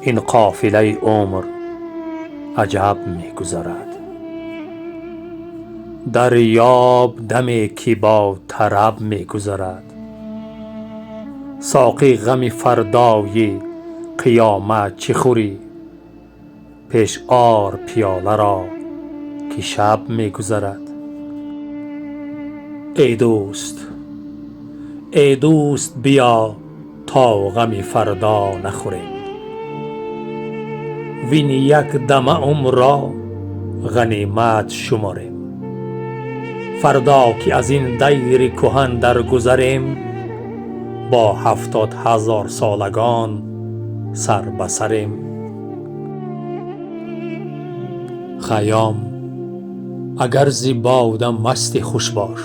این قافله عمر عجب می گذرد. دریاب دمی که با طرب می گذرد. ساقی غم فردای قیامت چه خوری؟ پیش آر پیاله را که شب می گذرد. ای دوست بیا تا غم فردا نخوریم. وین یک دمه عمر را غنیمت شماریم. فردا که از این دیر کهن درگذریم، با 70,000 سالگان سر به سریم. خیام اگر ز باده مستی خوش باش،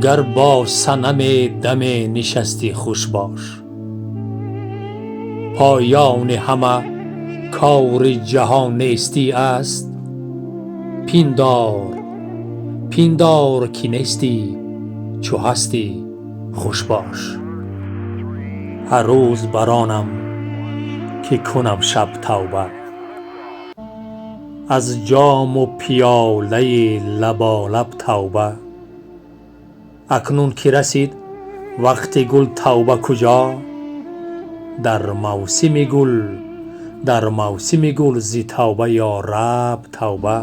گر با صنم دم نشستی خوش باش. پایان همه کار جهان نیستی است. پیندار که نیستی، چو هستی خوش باش. هر روز برانم که کنم شب توبه، از جام و پیاله لبالب توبه. اکنون که رسید وقت گل توبه کجا؟ در موسم گل ز توبه یا رب توبه.